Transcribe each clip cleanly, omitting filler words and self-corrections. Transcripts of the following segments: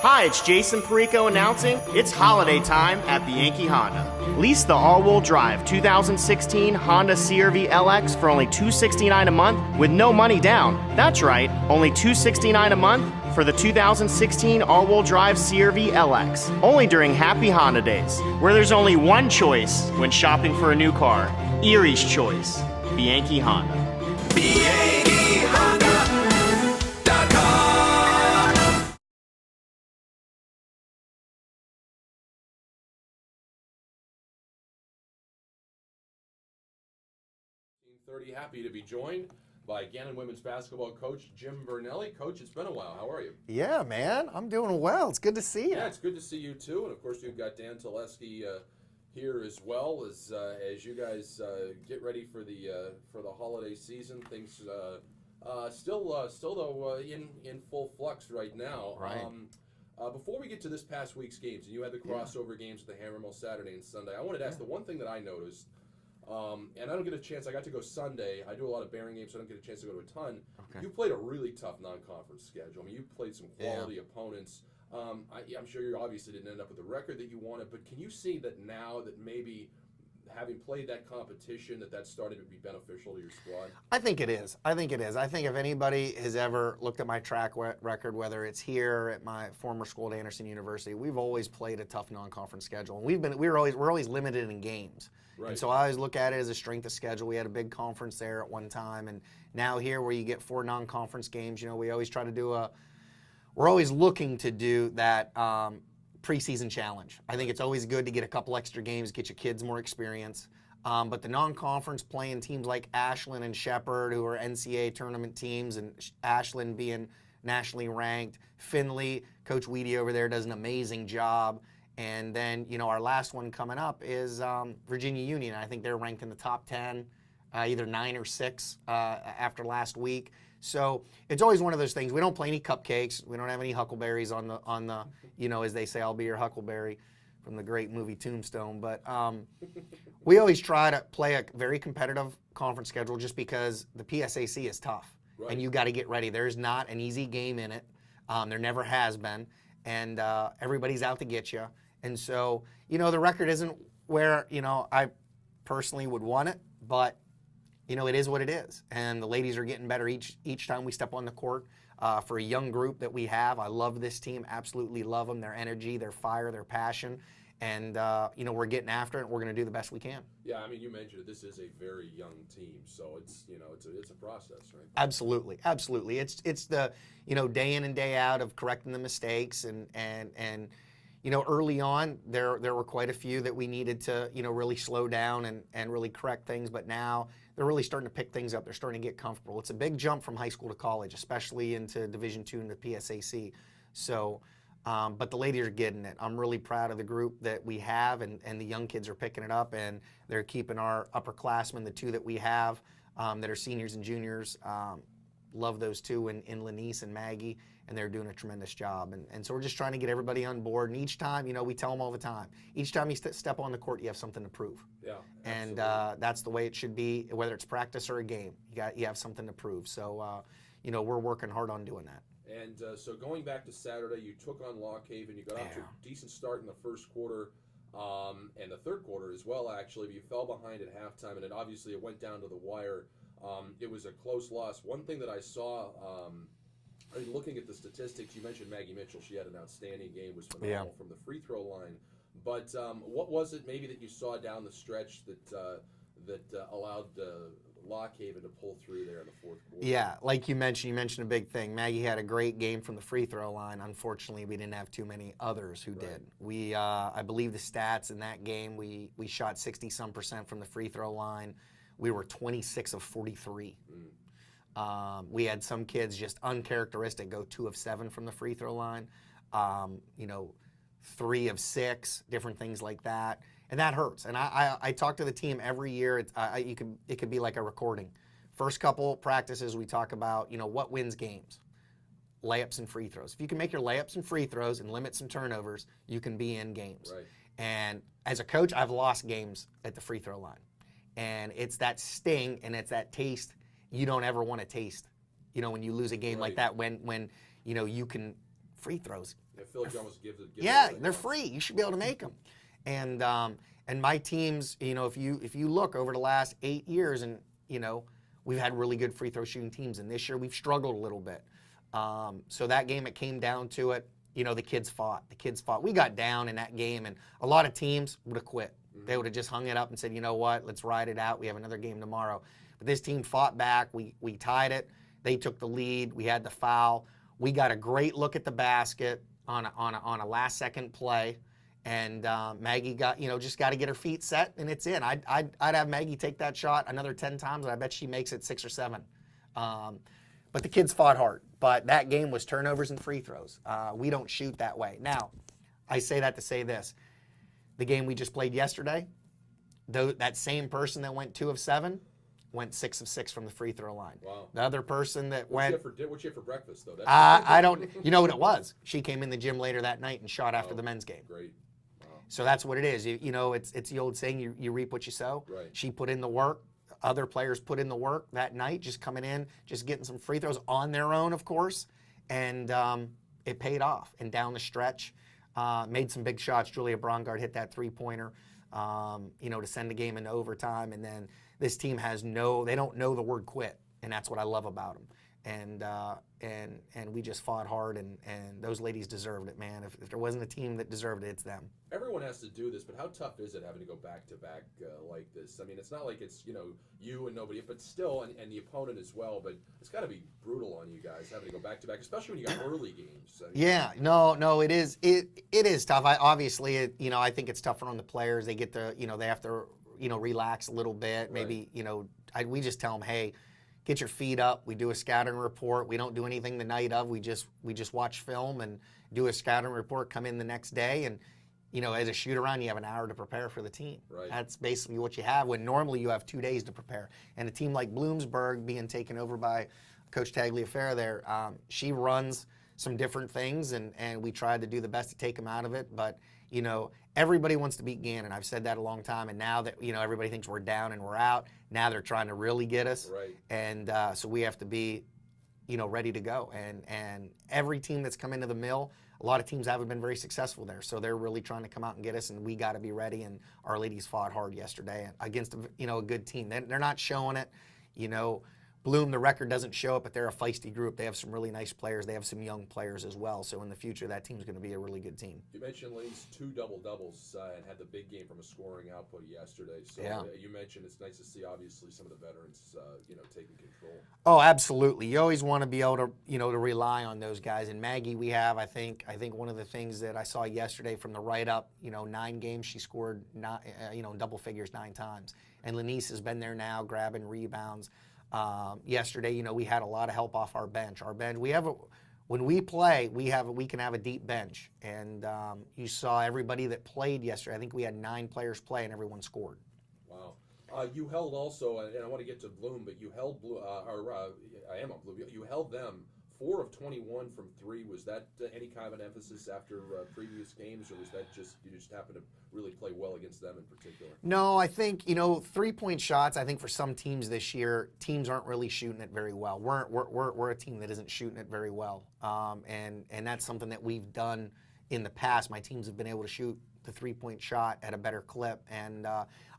Hi, it's Jason Perico announcing it's holiday time at the Yankee Honda. Lease the all-wheel drive 2016 Honda CR-V LX for only $269 a month with no money down. That's right, only $269 a month for the 2016 all-wheel drive CR-V LX. Only during Happy Honda Days, where there's only one choice when shopping for a new car. Erie's choice, Bianchi Honda. BianchiHonda.com. 30, happy to be joined by Gannon women's basketball coach Jim Brunelli. Coach, it's been a while. How are you? Yeah, man, I'm doing well. It's good to see you. Yeah, it's good to see you too. And of course, you've got Dan Telesky here as well as you guys get ready for the holiday season. Things still though in full flux right now. Right. Before we get to this past week's games, and you had the crossover games at the Hammer Mill Saturday and Sunday, I wanted to ask the one thing that I noticed. And I don't get a chance. I got to go Sunday. I do a lot of Bearing games, so I don't get a chance to go to a ton. Okay. You played a really tough non-conference schedule. I mean, you played some quality opponents. I'm sure you obviously didn't end up with the record that you wanted, but can you see that now that maybe having played that competition, that started to be beneficial to your squad? I think it is. I think if anybody has ever looked at my track record, whether it's here at my former school at Anderson University, we've always played a tough non-conference schedule, and we're always limited in games. Right. And so I always look at it as a strength of schedule. We had a big conference there at one time, and now here where you get 4 non-conference games, we always try to we're always looking to do that preseason challenge. I think it's always good to get a couple extra games, get your kids more experience. But the non-conference playing teams like Ashland and Shepherd, who are NCAA tournament teams, and Ashland being nationally ranked, Findlay, Coach Weedy over there does an amazing job. And then, our last one coming up is Virginia Union. I think they're ranked in the top 10, either 9 or 6 after last week. So it's always one of those things. We don't play any cupcakes. We don't have any huckleberries on the as they say, I'll be your huckleberry from the great movie Tombstone. But we always try to play a very competitive conference schedule just because the PSAC is tough. Right. And you got to get ready. There's not an easy game in it. There never has been. And everybody's out to get you. And so, the record isn't where, I personally would want it, but, it is what it is. And the ladies are getting better each time we step on the court. For a young group that we have, I love this team, absolutely love them, their energy, their fire, their passion. And, we're getting after it, and we're going to do the best we can. Yeah, I mean, you mentioned it. This is a very young team, so it's a process, right? Absolutely. It's the, day in and day out of correcting the mistakes and early on, there were quite a few that we needed to, really slow down and really correct things. But now they're really starting to pick things up. They're starting to get comfortable. It's a big jump from high school to college, especially into Division II and the PSAC. So, but the ladies are getting it. I'm really proud of the group that we have, and the young kids are picking it up, and they're keeping our upperclassmen, the 2 that we have that are seniors and juniors. Love those 2 in Lanice and Maggie, and they're doing a tremendous job. And so we're just trying to get everybody on board. And each time, we tell them all the time, each time you step on the court, you have something to prove. Yeah. And that's the way it should be, whether it's practice or a game. You have something to prove. So, we're working hard on doing that. And so going back to Saturday, you took on Lock Haven. You got off to a decent start in the first quarter and the third quarter as well, actually. But you fell behind at halftime, and it went down to the wire. It was a close loss. One thing that I saw, looking at the statistics, you mentioned Maggie Mitchell. She had an outstanding game, was phenomenal from the free throw line. But what was it maybe that you saw down the stretch that allowed Lock Haven to pull through there in the fourth quarter? Yeah, like you mentioned a big thing. Maggie had a great game from the free throw line. Unfortunately, we didn't have too many others who did. We, I believe the stats in that game, we shot 60-some% from the free throw line. We were 26 of 43. We had some kids just uncharacteristic go 2 of 7 from the free throw line. 3 of 6, different things like that. And that hurts. And I talk to the team every year. It could be like a recording. First couple practices, we talk about, what wins games. Layups and free throws. If you can make your layups and free throws and limit some turnovers, you can be in games. Right. And as a coach, I've lost games at the free throw line. And it's that sting and it's that taste you don't ever want to taste, when you lose a game like that, when you can free throws. I feel like you almost give it. Yeah, they're free. You should be able to make them. And my teams, if you look over the last 8 years, and we've had really good free throw shooting teams, and this year we've struggled a little bit. So that game, it came down to it. The kids fought. We got down in that game, and a lot of teams would have quit. They would have just hung it up and said, you know what, let's ride it out. We have another game tomorrow. But this team fought back. We tied it. They took the lead. We had the foul. We got a great look at the basket on a last-second play. And Maggie got, just got to get her feet set, and it's in. I'd have Maggie take that shot another 10 times, and I bet she makes it 6 or 7. But the kids fought hard. But that game was turnovers and free throws. We don't shoot that way. Now, I say that to say this. The game we just played yesterday, that same person that went 2 of 7 went 6 of 6 from the free throw line. Wow. The other person that What'd went... What'd you have for breakfast, though? I don't... You know what it was? She came in the gym later that night and shot after the men's game. Great. Wow. So that's what it is. It's the old saying, you reap what you sow. Right. She put in the work. Other players put in the work that night, just coming in, just getting some free throws on their own, of course. And it paid off. And down the stretch, made some big shots. Julia Brongard hit that three-pointer, to send the game into overtime. And then this team they don't know the word quit. And that's what I love about them. And we just fought hard, and those ladies deserved it, man. If there wasn't a team that deserved it, it's them. Everyone has to do this, but how tough is it having to go back-to-back like this? I mean, it's not like it's, you and nobody, but still, and the opponent as well, but it's got to be brutal on you guys having to go back-to-back, especially when you got early games. I mean, yeah, no, it is. It is tough. I think it's tougher on the players. They get to, they have to, relax a little bit. Maybe, we just tell them, hey, get your feet up. We do a scouting report. We don't do anything the night of. We just watch film and do a scouting report, come in the next day, and as a shoot-around, you have an hour to prepare for the team. Right. That's basically what you have, when normally you have 2 days to prepare. And a team like Bloomsburg, being taken over by Coach Tagliaferra there, she runs some different things, and we tried to do the best to take them out of it. But, everybody wants to beat Gannon. I've said that a long time, and now that, everybody thinks we're down and we're out, now they're trying to really get us. Right. And so we have to be, ready to go. And every team that's come into the mill, a lot of teams haven't been very successful there. So they're really trying to come out and get us, and we got to be ready. And our ladies fought hard yesterday against, a good team. They're not showing it. Bloom, the record doesn't show it, but they're a feisty group. They have some really nice players. They have some young players as well. So in the future, that team's going to be a really good team. You mentioned ladies 2 double-doubles and had the big game from a scoring output yesterday. So Yeah. You mentioned it's nice to see, obviously, some of the veterans, taking control. Oh, absolutely. You always want to be able to, to rely on those guys. And Maggie, we have, I think one of the things that I saw yesterday from the write-up, 9 games, she scored, double figures 9 times. And Lanice has been there now, grabbing rebounds. Yesterday, we had a lot of help off our bench. When we play, we can have a deep bench. And you saw everybody that played yesterday. I think we had 9 players play, and everyone scored. Wow. You held also, and I want to get to Bloom, but you held Bloom, I am on Bloom. You held them 4 of 21 from 3. Was that any kind of an emphasis after previous games, or was that just you just happened to really play well against them in particular? No, I think 3-point shots. I think for some teams this year, teams aren't really shooting it very well. We're a team that isn't shooting it very well, and that's something that we've done in the past. My teams have been able to shoot the 3-point shot at a better clip, and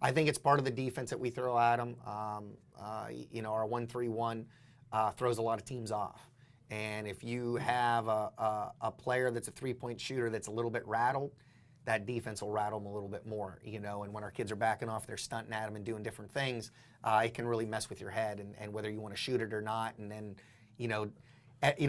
I think it's part of the defense that we throw at them. Our 1-3-1 throws a lot of teams off. And if you have a player that's a 3-point shooter that's a little bit rattled, that defense will rattle them a little bit more, And when our kids are backing off, they're stunting at them and doing different things. It can really mess with your head and whether you want to shoot it or not. And then,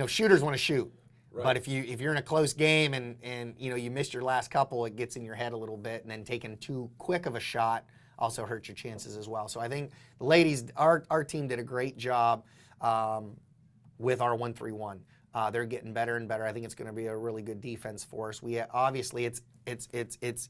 shooters want to shoot. Right. But if you're in a close game and you missed your last couple, it gets in your head a little bit. And then taking too quick of a shot also hurts your chances as well. So I think the ladies, our team did a great job. With our 1-3-1, they're getting better and better. I think it's going to be a really good defense for us. Obviously it's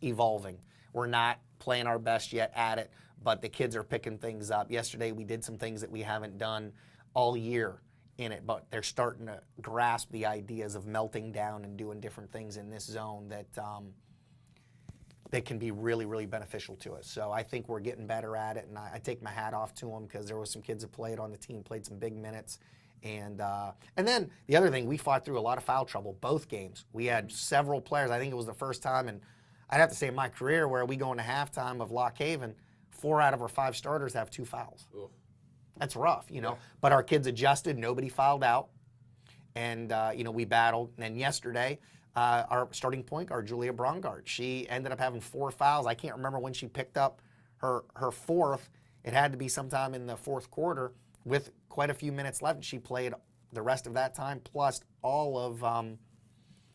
evolving. We're not playing our best yet at it, but the kids are picking things up. Yesterday we did some things that we haven't done all year in it, but they're starting to grasp the ideas of melting down and doing different things in this zone that can be really, really beneficial to us. So I think we're getting better at it, and I take my hat off to them because there were some kids that played on the team, played some big minutes. And then the other thing, we fought through a lot of foul trouble both games. We had several players. I think it was the first time, and I'd have to say in my career, where we go into halftime of Lock Haven, 4 out of our 5 starters have 2 fouls. Oof. That's rough, you know. Yeah. But our kids adjusted. Nobody fouled out. And, we battled. And then yesterday, our starting point guard, Julia Brongard, she ended up having 4 fouls. I can't remember when she picked up her 4th. It had to be sometime in the 4th quarter with quite a few minutes left. She played the rest of that time plus all of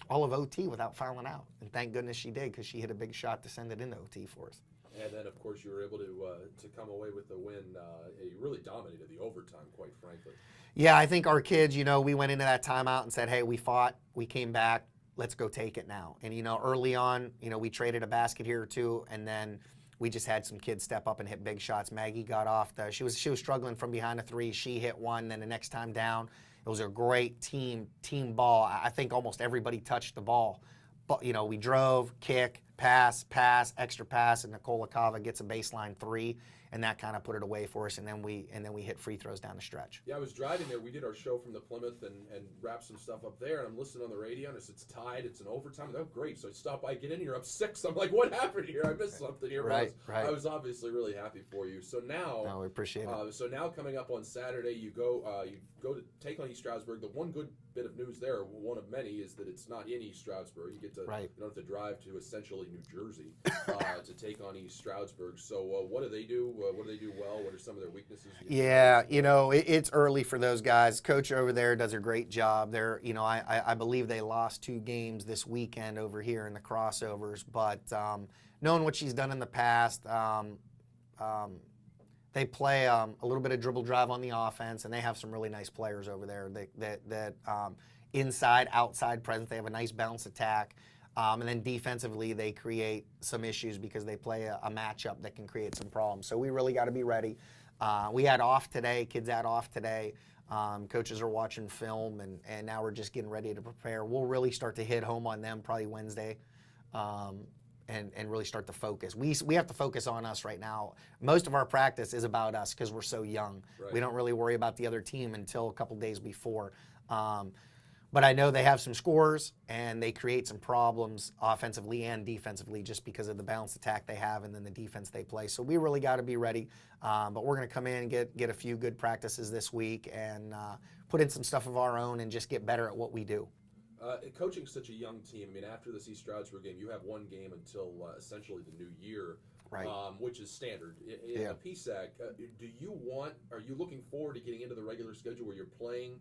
OT without fouling out. And thank goodness she did, because she hit a big shot to send it into OT for us. And then, of course, you were able to come away with the win. You really dominated the overtime, quite frankly. Yeah, I think our kids, we went into that timeout and said, hey, we fought, we came back, let's go take it now. And, early on, we traded a basket here or two, and then we just had some kids step up and hit big shots. Maggie got off she was struggling from behind a 3. She hit one, then the next time down, it was a great team ball. I think almost everybody touched the ball. But, we drove, kick, pass, extra pass, and Nicola Cava gets a baseline 3, and that kind of put it away for us. And then we hit free throws down the stretch. Yeah, I was driving there. We did our show from the Plymouth and wrapped some stuff up there, and I'm listening on the radio, and it's tied. It's an overtime. Oh, great. So I stop by, get in here, up 6. I'm like, what happened here? I missed something here. Right. I was obviously really happy for you. So now, No, we appreciate it. So now coming up on Saturday, you go to take on East Stroudsburg. The one good bit of news there, one of many, is that it's not in East Stroudsburg. You don't have to drive to essentially New Jersey to take on East Stroudsburg. So what do they do? What do they do well? What are some of their weaknesses? Yeah, it's early for those guys. Coach over there does a great job. They're, I believe they lost 2 games this weekend over here in the crossovers. But knowing what she's done in the past, they play a little bit of dribble drive on the offense, and they have some really nice players over there that inside, outside presence. They have a nice bounce attack. And then defensively, they create some issues because they play a matchup that can create some problems. So we really got to be ready. We had off today. Kids had off today. Coaches are watching film, and now we're just getting ready to prepare. We'll really start to hit home on them probably Wednesday. And really start to focus. We have to focus on us right now. Most of our practice is about us because we're so young. Right. We don't really worry about the other team until a couple days before. But I know they have some scores, and they create some problems offensively and defensively just because of the balanced attack they have and then the defense they play. So we really got to be ready. But we're going to come in and get a few good practices this week and put in some stuff of our own and just get better at what we do. Coaching such a young team, after this East Stroudsburg game, you have one game until essentially the new year, right? Which is standard. In the PSAC, are you looking forward to getting into the regular schedule where you're playing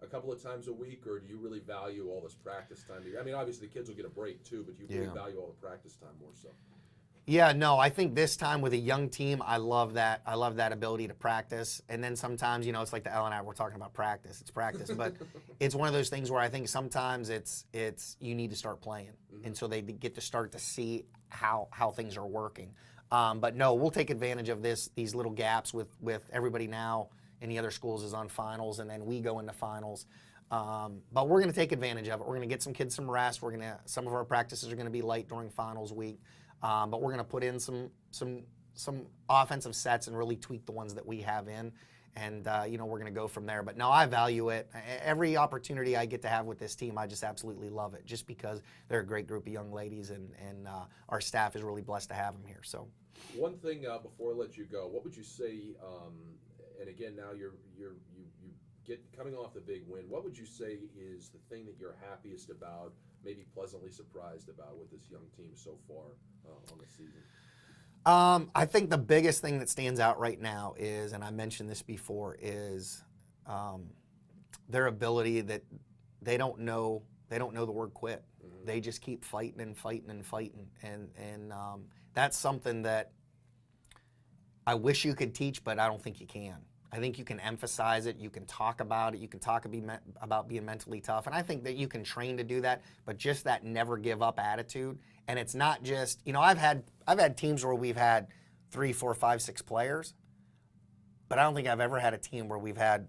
a couple of times a week, or do you really value all this practice time? Obviously the kids will get a break too, but you really value all the practice time more so. Yeah, no, I think this time with a young team, I love that. I love that ability to practice. And then sometimes, it's like the L and I were talking about practice. It's practice, but it's one of those things where I think sometimes it's you need to start playing, and so they get to start to see how things are working. But no, we'll take advantage of these little gaps with everybody now. And the other schools is on finals, and then we go into finals. But we're going to take advantage of it. We're going to get some kids some rest. Some of our practices are going to be light during finals week. But we're going to put in some offensive sets and really tweak the ones that we have in, and we're going to go from there. But no, I value it. Every opportunity I get to have with this team, I just absolutely love it, just because they're a great group of young ladies, and our staff is really blessed to have them here. So, one thing before I let you go, what would you say? And again, now you get coming off the big win. What would you say is the thing that you're happiest about, maybe pleasantly surprised about with this young team so far on the season? I think the biggest thing that stands out right now is, and I mentioned this before, is their ability that they don't know the word quit. Mm-hmm. They just keep fighting and fighting and fighting, and that's something that I wish you could teach, but I don't think you can. I think you can emphasize it. You can talk about it. You can talk about being mentally tough. And I think that you can train to do that, but just that never give up attitude. And it's not just, I've had teams where we've had 3, 4, 5, 6 players, but I don't think I've ever had a team where we've had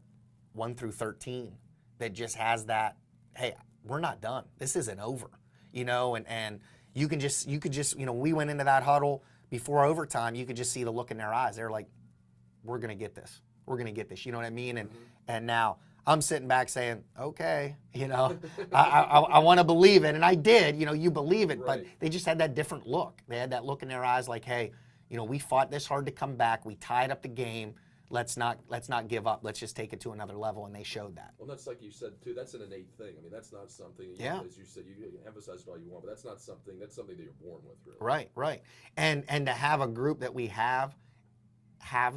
1 through 13 that just has that, hey, we're not done. This isn't over, and you could just, we went into that huddle before overtime, you could just see the look in their eyes. They're like, we're going to get this. We're going to get this. You know what I mean? And now I'm sitting back saying, okay, I want to believe it. And I did, you believe it, but Right. they just had that different look. They had that look in their eyes like, hey, we fought this hard to come back. We tied up the game. Let's not give up. Let's just take it to another level. And they showed that. Well, that's like you said too. That's an innate thing. I mean, that's not something. Yeah. As you said, you can emphasize it all you want, but that's not something. That's something that you're born with, really. Right, right. And to have a group that we have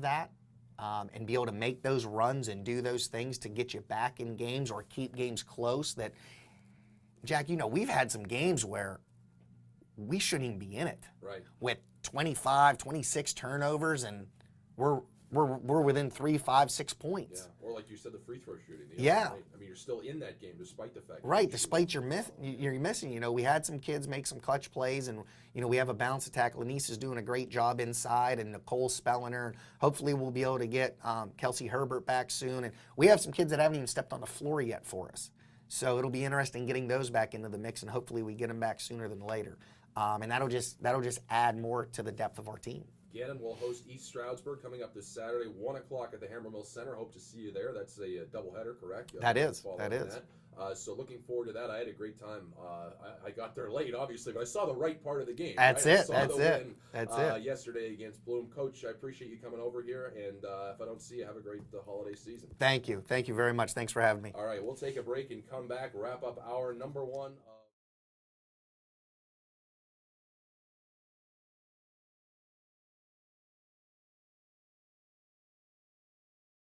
that, and be able to make those runs and do those things to get you back in games or keep games close. That, Jack, we've had some games where we shouldn't even be in it. Right. With 25, 26 turnovers, and we're within 3, 5, 6 points. Yeah, or like you said, the free throw shooting. Yeah. I mean, you're still in that game despite the fact. Right, despite you're missing. We had some kids make some clutch plays, and we have a bounce attack. Lanice is doing a great job inside, and Nicole Spelliner. Hopefully, we'll be able to get Kelsey Herbert back soon, and we have some kids that haven't even stepped on the floor yet for us. So it'll be interesting getting those back into the mix, and hopefully we get them back sooner than later. And that'll just add more to the depth of our team. Gannon will host East Stroudsburg coming up this Saturday, 1 o'clock at the Hammer Mill Center. Hope to see you there. That's a doubleheader, correct? That is. So looking forward to that. I had a great time. I got there late, obviously, but I saw the right part of the game. That's right? it. That's it. That's it. Yesterday against Bloom. Coach, I appreciate you coming over here, and if I don't see you, have a great holiday season. Thank you. Thank you very much. Thanks for having me. All right, we'll take a break and come back, wrap up hour number 1.